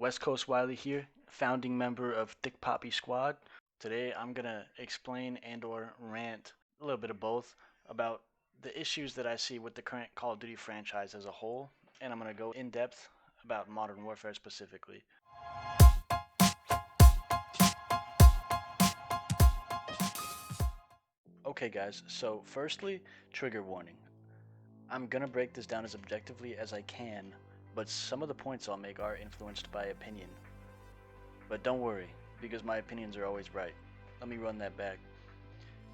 West Coast Wiley here, founding member of Thick Poppy Squad. Today I'm gonna explain and/or rant a little bit of both about the issues that I see with the current Call of Duty franchise as a whole, and I'm gonna go in depth about Modern Warfare specifically. Okay, guys. So firstly, trigger warning. I'm gonna break this down as objectively as I can, but some of the points I'll make are influenced by opinion. But don't worry, because my opinions are always right. Let me run that back.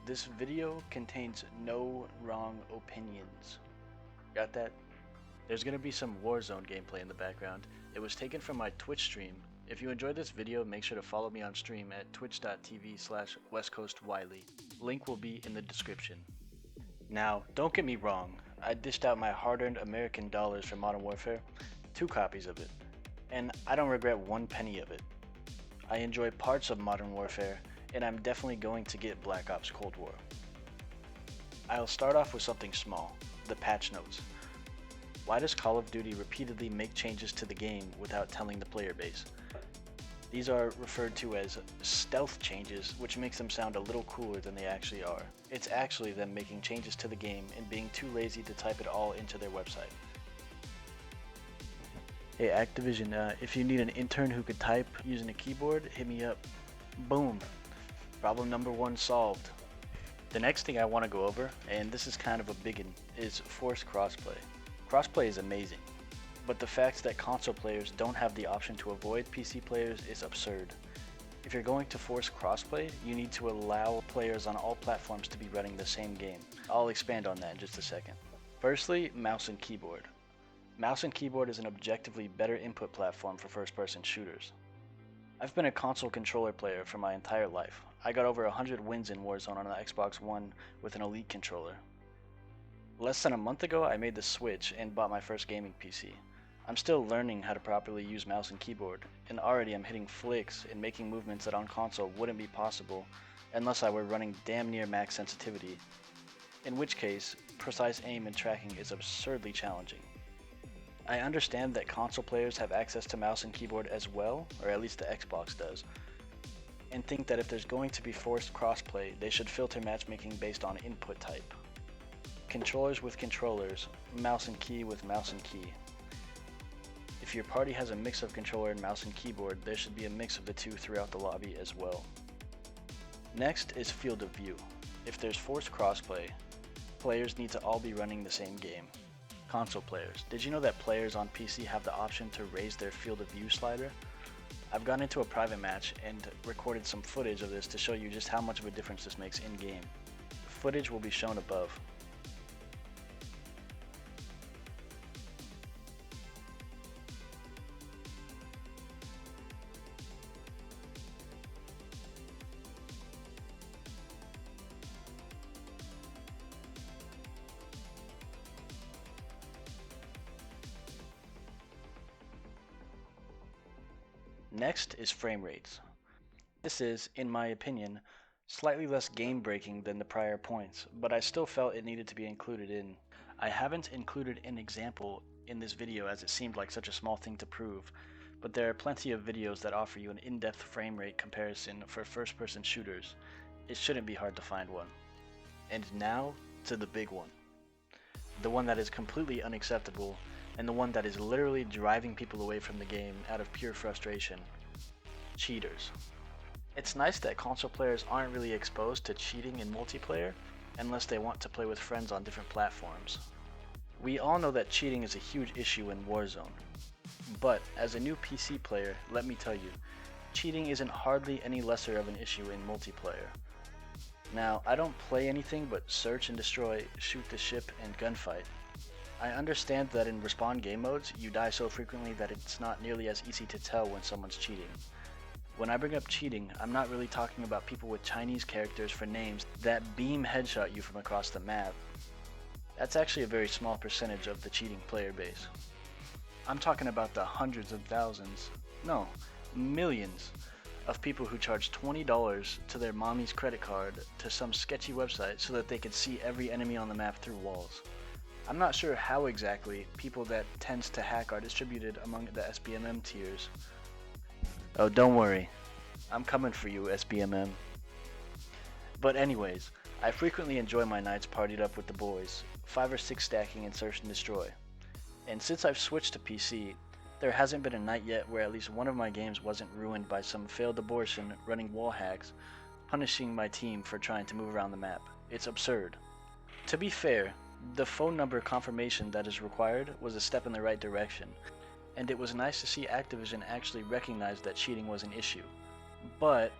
This video contains no wrong opinions. Got that? There's going to be some Warzone gameplay in the background. It was taken from my Twitch stream. If you enjoyed this video, make sure to follow me on stream at twitch.tv/westcoastwiley. Link will be in the description. Now, don't get me wrong. I dished out my hard-earned American dollars for Modern Warfare, 2 copies of it, and I don't regret one penny of it. I enjoy parts of Modern Warfare, and I'm definitely going to get Black Ops Cold War. I'll start off with something small, the patch notes. Why does Call of Duty repeatedly make changes to the game without telling the player base? These are referred to as stealth changes, which makes them sound a little cooler than they actually are. It's actually them making changes to the game and being too lazy to type it all into their website. Hey Activision, if you need an intern who could type using a keyboard, hit me up. Boom. Problem number 1 solved. The next thing I want to go over, and this is kind of a big one, is forced crossplay. Crossplay is amazing, but the fact that console players don't have the option to avoid PC players is absurd. If you're going to force crossplay, you need to allow players on all platforms to be running the same game. I'll expand on that in just a second. Firstly, mouse and keyboard. Mouse and keyboard is an objectively better input platform for first-person shooters. I've been a console controller player for my entire life. I got over 100 wins in Warzone on an Xbox One with an Elite controller. Less than a month ago, I made the switch and bought my first gaming PC. I'm still learning how to properly use mouse and keyboard, and already I'm hitting flicks and making movements that on console wouldn't be possible unless I were running damn near max sensitivity, in which case, precise aim and tracking is absurdly challenging. I understand that console players have access to mouse and keyboard as well, or at least the Xbox does, and think that if there's going to be forced crossplay, they should filter matchmaking based on input type. Controllers with controllers, mouse and key with mouse and key. If your party has a mix of controller and mouse and keyboard, there should be a mix of the two throughout the lobby as well. Next is field of view. If there's forced crossplay, players need to all be running the same game. Console players. Did you know that players on PC have the option to raise their field of view slider? I've gone into a private match and recorded some footage of this to show you just how much of a difference this makes in game. Footage will be shown above. Next is frame rates. This is, in my opinion, slightly less game-breaking than the prior points, but I still felt it needed to be included in. I haven't included an example in this video as it seemed like such a small thing to prove, but there are plenty of videos that offer you an in-depth frame rate comparison for first-person shooters. It shouldn't be hard to find one. And now to the big one. The one that is completely unacceptable, and the one that is literally driving people away from the game out of pure frustration. Cheaters. It's nice that console players aren't really exposed to cheating in multiplayer unless they want to play with friends on different platforms. We all know that cheating is a huge issue in Warzone. But as a new PC player, let me tell you, cheating isn't hardly any lesser of an issue in multiplayer. Now, I don't play anything but search and destroy, shoot the ship, and gunfight. I understand that in respawn game modes, you die so frequently that it's not nearly as easy to tell when someone's cheating. When I bring up cheating, I'm not really talking about people with Chinese characters for names that beam headshot you from across the map. That's actually a very small percentage of the cheating player base. I'm talking about the hundreds of thousands, no, millions of people who charge $20 to their mommy's credit card to some sketchy website so that they could see every enemy on the map through walls. I'm not sure how exactly people that tends to hack are distributed among the SBMM tiers, Oh, don't worry. I'm coming for you, SBMM. But anyways, I frequently enjoy my nights partied up with the boys, 5 or 6 stacking in Search and Destroy. And since I've switched to PC, there hasn't been a night yet where at least one of my games wasn't ruined by some failed abortion running wall hacks, punishing my team for trying to move around the map. It's absurd. To be fair, the phone number confirmation that is required was a step in the right direction, and it was nice to see Activision actually recognize that cheating was an issue. But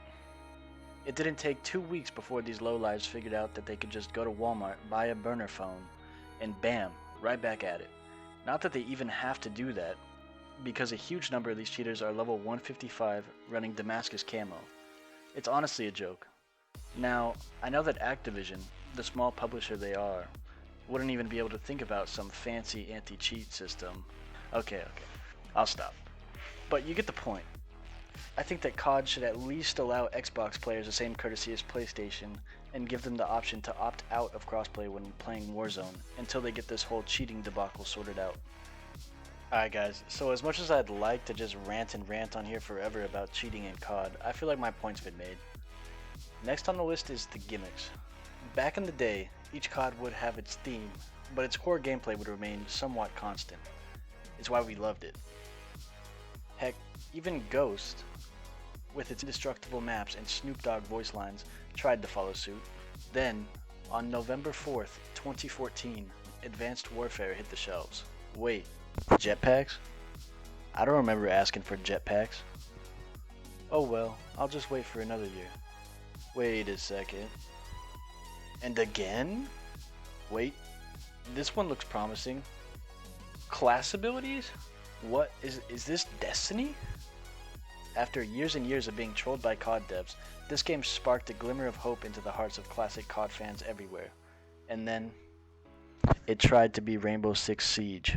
it didn't take 2 weeks before these lowlives figured out that they could just go to Walmart, buy a burner phone, and bam, right back at it. Not that they even have to do that, because a huge number of these cheaters are level 155 running Damascus camo. It's honestly a joke. Now, I know that Activision, the small publisher they are, wouldn't even be able to think about some fancy anti-cheat system. Okay, I'll stop. But you get the point. I think that COD should at least allow Xbox players the same courtesy as PlayStation and give them the option to opt out of crossplay when playing Warzone until they get this whole cheating debacle sorted out. Alright guys, so as much as I'd like to just rant on here forever about cheating in COD, I feel like my point's been made. Next on the list is the gimmicks. Back in the day, each COD would have its theme, but its core gameplay would remain somewhat constant. It's why we loved it. Heck, even Ghost, with its indestructible maps and Snoop Dogg voice lines, tried to follow suit. Then, on November 4th, 2014, Advanced Warfare hit the shelves. Wait, jetpacks? I don't remember asking for jetpacks. Oh well, I'll just wait for another year. Wait a second. And again? Wait, this one looks promising. Class abilities? What, is this Destiny? After years and years of being trolled by COD devs, this game sparked a glimmer of hope into the hearts of classic COD fans everywhere. And then, it tried to be Rainbow Six Siege.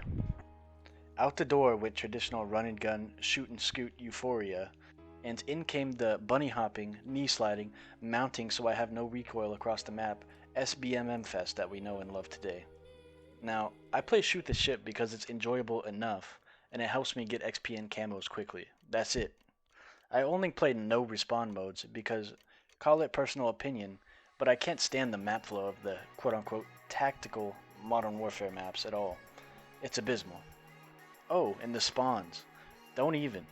Out the door went traditional run and gun, shoot and scoot euphoria, and in came the bunny hopping, knee sliding, mounting so I have no recoil across the map, SBMM fest that we know and love today. Now, I play shoot the ship because it's enjoyable enough, and it helps me get XP and camos quickly. That's it. I only play no respawn modes because, call it personal opinion, but I can't stand the map flow of the quote-unquote tactical Modern Warfare maps at all. It's abysmal. Oh, and the spawns. Don't even.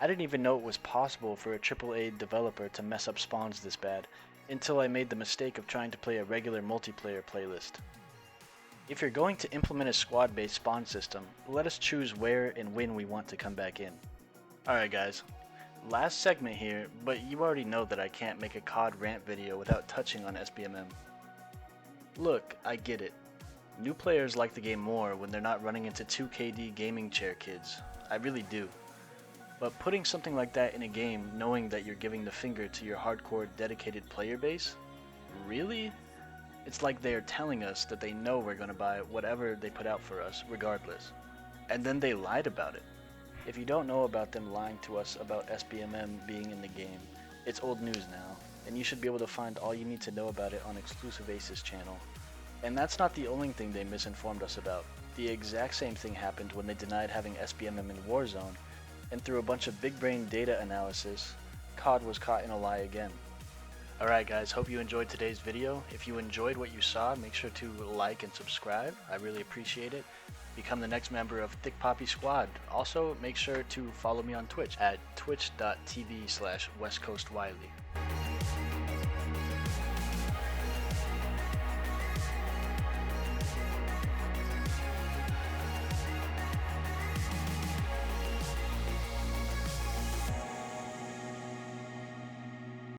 I didn't even know it was possible for a AAA developer to mess up spawns this bad until I made the mistake of trying to play a regular multiplayer playlist. If you're going to implement a squad-based spawn system, let us choose where and when we want to come back in. Alright guys, last segment here, but you already know that I can't make a COD rant video without touching on SBMM. Look, I get it. New players like the game more when they're not running into 2KD gaming chair kids. I really do. But putting something like that in a game knowing that you're giving the finger to your hardcore dedicated player base? Really? It's like they're telling us that they know we're gonna buy whatever they put out for us, regardless. And then they lied about it. If you don't know about them lying to us about SBMM being in the game, it's old news now, and you should be able to find all you need to know about it on Exclusive Ace's channel. And that's not the only thing they misinformed us about. The exact same thing happened when they denied having SBMM in Warzone, and through a bunch of big brain data analysis, COD was caught in a lie again. Alright guys, hope you enjoyed today's video. If you enjoyed what you saw, make sure to like and subscribe. I really appreciate it. Become the next member of Thick Poppy Squad. Also, make sure to follow me on Twitch at twitch.tv/westcoastwiley.